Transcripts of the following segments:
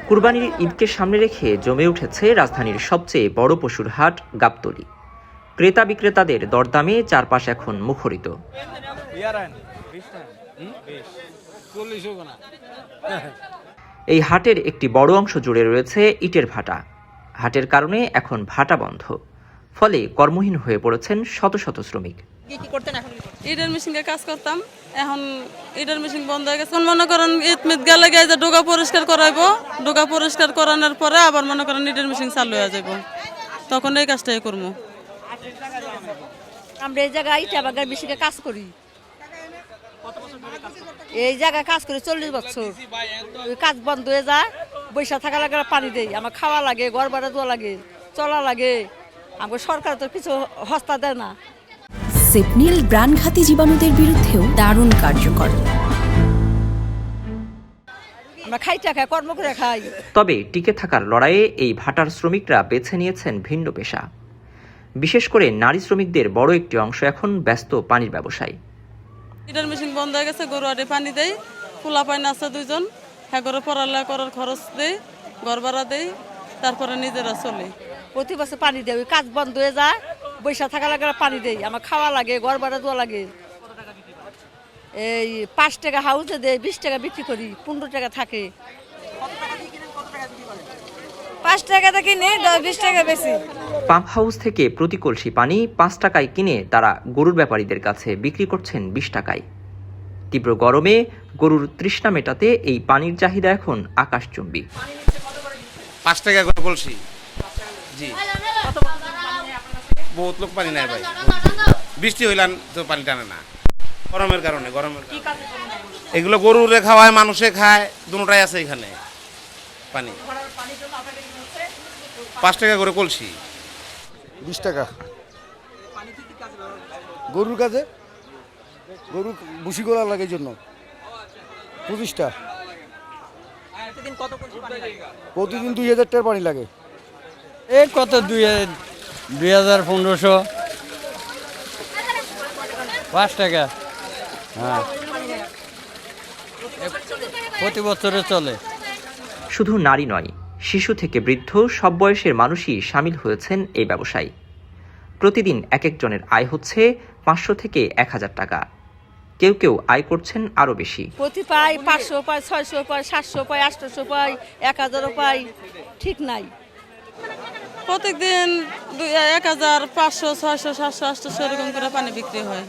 কুরবানির ঈদকে সামনে রেখে জমে উঠেছে রাজধানীর সবচেয়ে বড় পশুর হাট গাবতলী। ক্রেতা বিক্রেতাদের দরদামে চারপাশ এখন মুখরিত। এই হাটের একটি বড় অংশ জুড়ে রয়েছে ইটের ভাটা। হাটের কারণে এখন ভাটা বন্ধ, ফলে কর্মহীন হয়ে পড়েছেন শত শত শ্রমিক। ইটের মেশিনে কাজ করতাম, এখন ইটের মেশিন বন্ধ হয়ে গেছে। মনে করেন ঈদ মিদ গেলে গিয়ে যে ডোকা পরিষ্কার করাইবো, ডোকা পরিষ্কার করানোর পরে আবার মনে করেন ইটের মেশিন চালু হয়ে যাবো, তখন এই কাজটাই করবো। আমরা এই জায়গায় ইটা বাগার মেশিনে কাজ করি, এই জায়গায় কাজ করি 40 বছর। ওই কাজ বন্ধ হয়ে যায়, বৈশা থাকা লাগে, পানি দেই, আমার খাওয়া লাগে, ঘর ভাড়া দেওয়া লাগে, চলা লাগে। আমার সরকার তো কিছু হস্তা দেয় না। সেপনিল প্রাণঘাতী জীবাণুদের বিরুদ্ধেও দারুণ কার্যকর। আমরা খাইটা খাই, কর্ম করে খাই। তবে টিকে থাকার লড়াইয়ে এই ভাটার শ্রমিকরা বেছে নিয়েছেন ভিন্ন পেশা। বিশেষ করে নারী শ্রমিকদের বড় একটি অংশ এখন ব্যস্ত পানির ব্যবসায়। ইটের মেশিন বন্ধ হয়ে গেছে, গরু আটে পানি দেয়, পোলা পানি আছে 2 জন, হ্যাঁ করে পড়ালেখা করার খরচ দেয়, ঘর ভাড়া দেয়, তারপরে নিজেরা চলে। প্রতি বছর পানি দেয়, ওই কাজ বন্ধ হয়ে যায়, বৈশা থাকা লাগে, পানি দেই, আমার খাওয়া লাগে, ঘর ভাড়া দেওয়া লাগে। এই 5 টাকা হাউসে দেয়, 20 টাকা বিক্রি করি, 15 টাকা থাকে। 5 টাকাতে কিনে 20 টাকা বেশি। পাম্প হাউস থেকে প্রতি কলসি পানি 5 টাকায় কিনে তারা গরুর ব্যাপারীদের কাছে বিক্রি করছেন 20 টাকায়। তীব্র গরমে গরুর তৃষ্ণা মেটাতে এই পানির চাহিদা এখন আকাশচুম্বী। 5 টাকা করে কলসি। জি, বহুত লোক পানি নেয় ভাই। বৃষ্টি হইলান তো পানি টানে না, গরমের কারণে। এগুলো গরুরে খাওয়ায়, মানুষে খায়, দুটোটাই আছে এখানে। পানি 5 টাকা করে কলসি। 20 টাকা গরুর কাছে, গরু বুসি করা লাগে জন্য 25টা। প্রতিদিন 2000 টাকার পানি লাগে। এই কত 2000 1500 5 টাকা। হ্যাঁ, প্রতি বছরে চলে। শুধু নারী নয়, শিশু থেকে বৃদ্ধ সব বয়সের মানুষই সামিল হয়েছেন এই ব্যবসায়। প্রতিদিন এক একজনের আয় হচ্ছে 500 থেকে 1000 টাকা। কেউ কেউ আয় করছেন আরো বেশি। প্রতি পাই 500 পাই, 600 পাই, 700 পাই, 800 পাই, 1000 পাই, ঠিক নাই। প্রত্যেকদিন 1000, 500, 600, 700, 800 এরকম করে পানি বিক্রি হয়।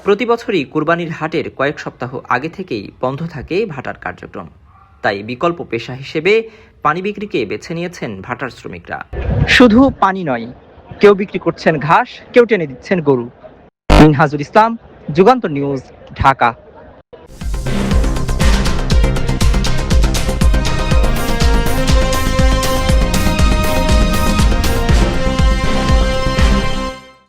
প্রতি বছরই কুরবানির হাটের কয়েক সপ্তাহ আগে থেকেই বন্ধ থাকে ভাটার কার্যক্রম। তাই বিকল্প পেশা হিসেবে পানি বিক্রিকে বেছে নিয়েছেন ভাটার শ্রমিকরা। শুধু পানি নয়, কেউ বিক্রি করছেন ঘাস, কেউ টেনে দিচ্ছেন গরু। মিনহাজুল ইসলাম, যুগান্তর নিউজ, ঢাকা।